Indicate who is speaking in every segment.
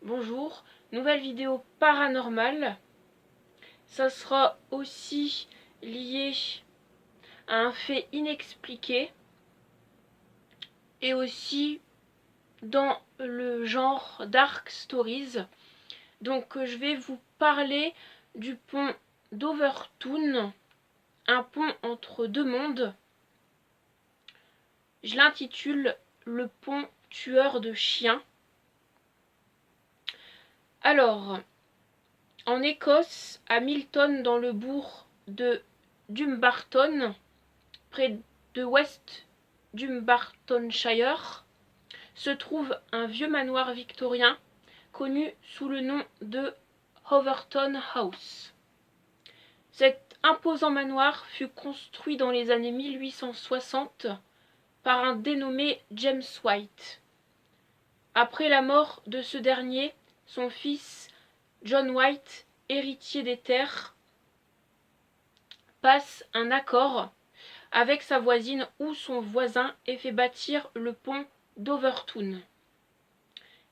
Speaker 1: Bonjour, nouvelle vidéo paranormale. Ça sera aussi lié à un fait inexpliqué et aussi dans le genre Dark Stories. Donc je vais vous parler du pont d'Overtoun, un pont entre deux mondes. Je l'intitule le pont tueur de chiens. Alors, en Écosse, à Milton, dans le bourg de Dumbarton, près de West Dumbartonshire, se trouve un vieux manoir victorien connu sous le nom de Overton House. Cet imposant manoir fut construit dans les années 1860 par un dénommé James White. Après la mort de ce dernier, son fils John White, héritier des terres, passe un accord avec sa voisine ou son voisin et fait bâtir le pont d'Overtoun,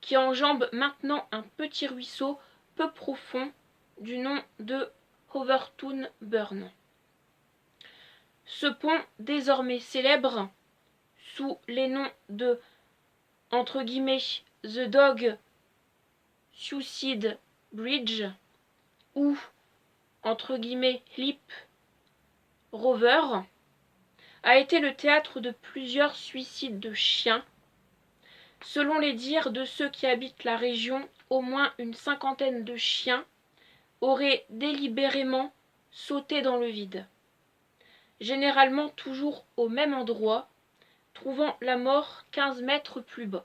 Speaker 1: qui enjambe maintenant un petit ruisseau peu profond du nom de Overtoun Burn. Ce pont, désormais célèbre sous les noms de The Dog Suicide Bridge ou Hip Rover, a été le théâtre de plusieurs suicides de chiens. Selon les dires de ceux qui habitent la région, au moins une cinquantaine de chiens auraient délibérément sauté dans le vide, généralement toujours au même endroit, trouvant la mort 15 mètres plus bas.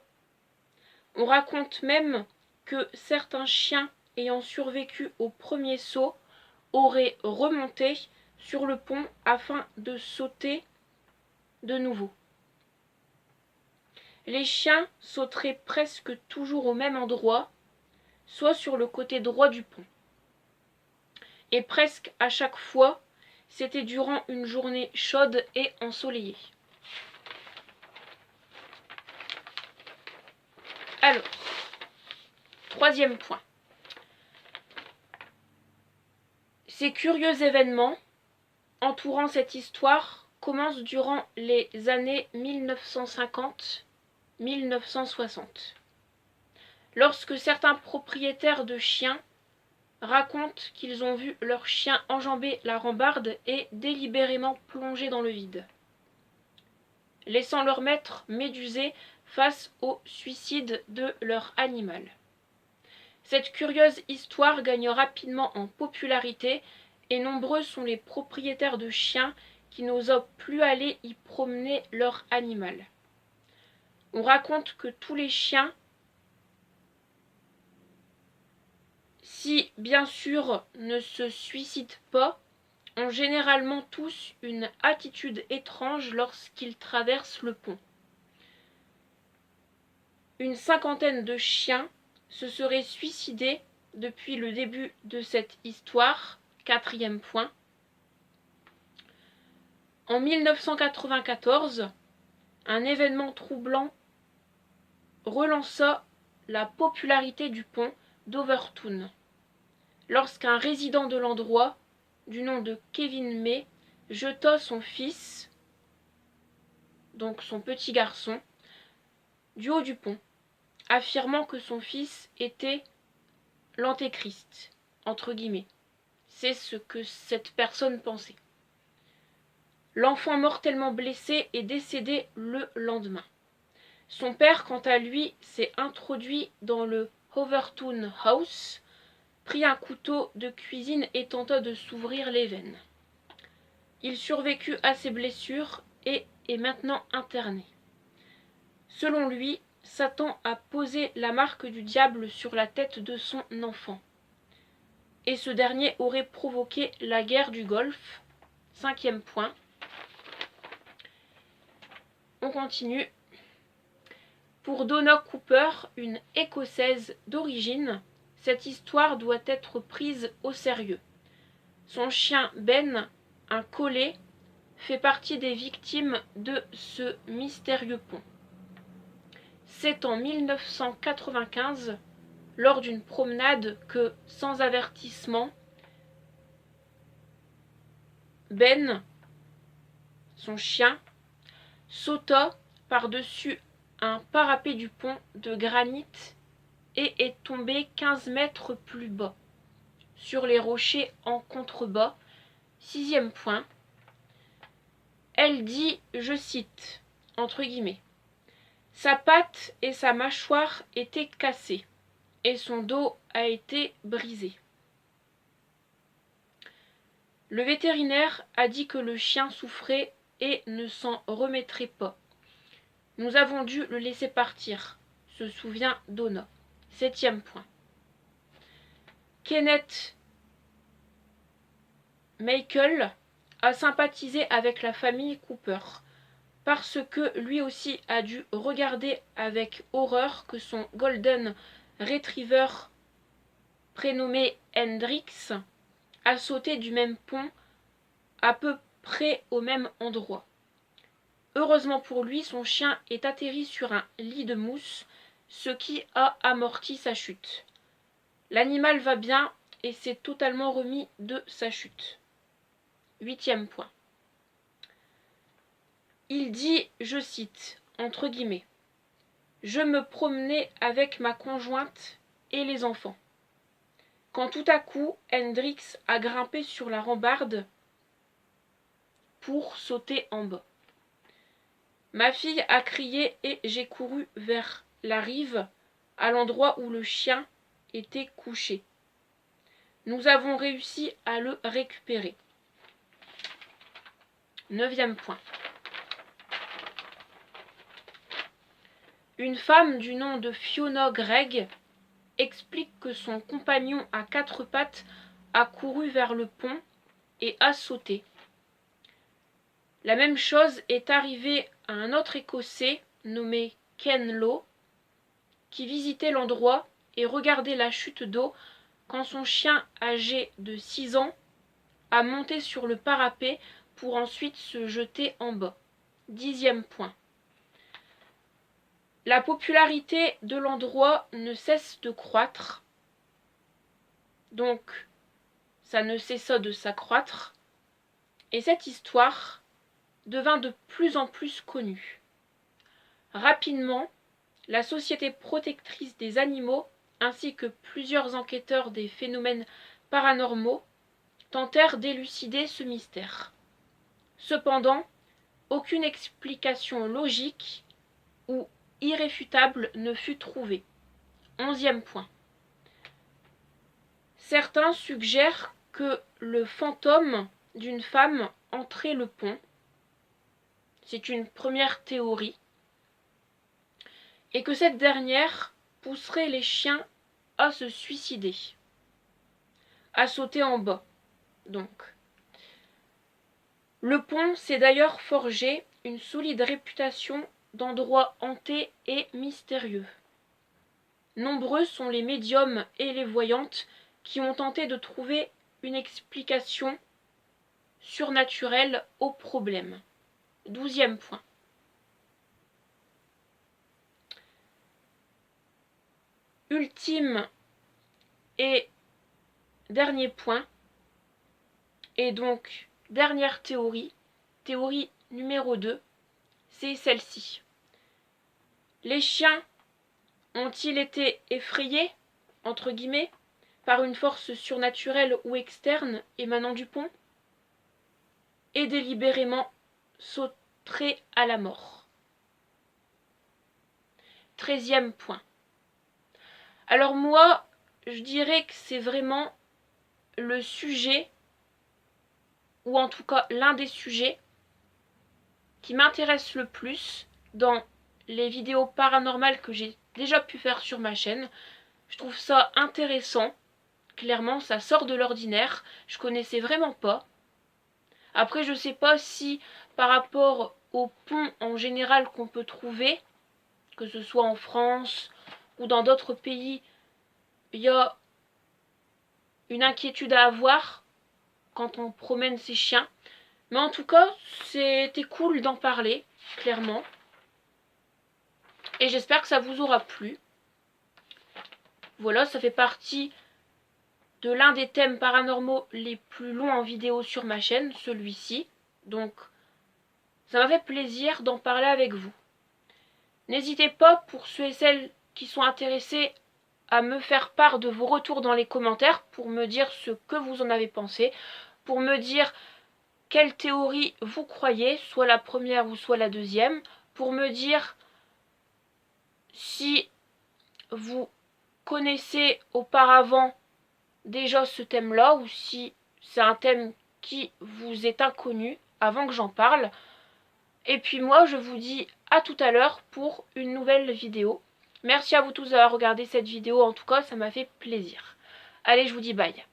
Speaker 1: On raconte même que certains chiens ayant survécu au premier saut auraient remonté sur le pont afin de sauter de nouveau. Les chiens sauteraient presque toujours au même endroit, soit sur le côté droit du pont. Et presque à chaque fois, c'était durant une journée chaude et ensoleillée. Alors, troisième point. Ces curieux événements entourant cette histoire commencent durant les années 1950-1960, lorsque certains propriétaires de chiens racontent qu'ils ont vu leurs chiens enjamber la rambarde et délibérément plonger dans le vide, laissant leur maître médusé face au suicide de leur animal. Cette curieuse histoire gagne rapidement en popularité et nombreux sont les propriétaires de chiens qui n'osent plus aller y promener leur animal. On raconte que tous les chiens, si bien sûr ne se suicident pas, ont généralement tous une attitude étrange lorsqu'ils traversent le pont. Une cinquantaine de chiens se seraient suicidés depuis le début de cette histoire. Quatrième point. En 1994, un événement troublant relança la popularité du pont d'Overtoun, lorsqu'un résident de l'endroit, du nom de Kevin May, jeta son fils, donc son petit garçon, du haut du pont, affirmant que son fils était l'antéchrist, entre guillemets. C'est ce que cette personne pensait. L'enfant mortellement blessé est décédé le lendemain. Son père, quant à lui, s'est introduit dans le Overtoun House, prit un couteau de cuisine et tenta de s'ouvrir les veines. Il survécut à ses blessures et est maintenant interné. Selon lui, Satan a posé la marque du diable sur la tête de son enfant, et ce dernier aurait provoqué la guerre du Golfe. Cinquième point. On continue. Pour Donna Cooper, une Écossaise d'origine, cette histoire doit être prise au sérieux. Son chien Ben, un collet, fait partie des victimes de ce mystérieux pont. C'est en 1995 lors d'une promenade que, sans avertissement, Ben, son chien, sauta par-dessus un parapet du pont de granit et est tombé 15 mètres plus bas, sur les rochers en contrebas. 6e point. Elle dit, je cite, entre guillemets, « Sa patte et sa mâchoire étaient cassées, et son dos a été brisé. » Le vétérinaire a dit que le chien souffrait et ne s'en remettrait pas. Nous avons dû le laisser partir, se souvient Donna. 7e point. Kenneth Michael a sympathisé avec la famille Cooper, parce que lui aussi a dû regarder avec horreur que son Golden Retriever, prénommé Hendrix, a sauté du même pont à peu près au même endroit. Heureusement pour lui, son chien est atterri sur un lit de mousse, ce qui a amorti sa chute. L'animal va bien et s'est totalement remis de sa chute. 8e point. Il dit, je cite, entre guillemets, « Je me promenais avec ma conjointe et les enfants, quand tout à coup Hendrix a grimpé sur la rambarde pour sauter en bas. Ma fille a crié et j'ai couru vers la rive, à l'endroit où le chien était couché. Nous avons réussi à le récupérer. » 9e point. Une femme du nom de Fiona Gregg explique que son compagnon à 4 pattes a couru vers le pont et a sauté. La même chose est arrivée à un autre Écossais nommé Ken Lowe, qui visitait l'endroit et regardait la chute d'eau quand son chien âgé de 6 ans a monté sur le parapet pour ensuite se jeter en bas. 10e point. La popularité de l'endroit ne cesse de croître, donc ça ne cessa de s'accroître, et cette histoire devint de plus en plus connue. Rapidement, la Société protectrice des animaux ainsi que plusieurs enquêteurs des phénomènes paranormaux tentèrent d'élucider ce mystère. Cependant, aucune explication logique ou irréfutable ne fut trouvée. 11e point. Certains suggèrent que le fantôme d'une femme entrait le pont. C'est une première théorie. Et que cette dernière pousserait les chiens à se suicider, à sauter en bas, donc. Le pont s'est d'ailleurs forgé une solide réputation d'endroit hanté et mystérieux. Nombreux sont les médiums et les voyantes qui ont tenté de trouver une explication surnaturelle au problème. 12e point. Ultime et dernier point, et donc dernière théorie, théorie numéro 2, c'est celle-ci. Les chiens ont-ils été effrayés, entre guillemets, par une force surnaturelle ou externe émanant du pont, et délibérément sauteraient à la mort? 13e point. Alors moi, je dirais que c'est vraiment le sujet, ou en tout cas l'un des sujets, qui m'intéresse le plus dans les vidéos paranormales que j'ai déjà pu faire sur ma chaîne. Je trouve ça intéressant. Clairement, ça sort de l'ordinaire. Je connaissais vraiment pas. Après, je sais pas si par rapport aux ponts en général qu'on peut trouver, que ce soit en France ou dans d'autres pays, il y a une inquiétude à avoir quand on promène ses chiens. Mais en tout cas, c'était cool d'en parler, clairement. Et j'espère que ça vous aura plu. Voilà, ça fait partie de l'un des thèmes paranormaux les plus longs en vidéo sur ma chaîne, celui-ci. Donc, ça m'a fait plaisir d'en parler avec vous. N'hésitez pas, pour ceux et celles qui sont intéressés, à me faire part de vos retours dans les commentaires pour me dire ce que vous en avez pensé, pour me dire quelle théorie vous croyez, soit la première ou soit la deuxième, pour me dire si vous connaissez auparavant déjà ce thème-là ou si c'est un thème qui vous est inconnu avant que j'en parle. Et puis moi, je vous dis à tout à l'heure pour une nouvelle vidéo. Merci à vous tous d'avoir regardé cette vidéo, en tout cas, ça m'a fait plaisir. Allez, je vous dis bye.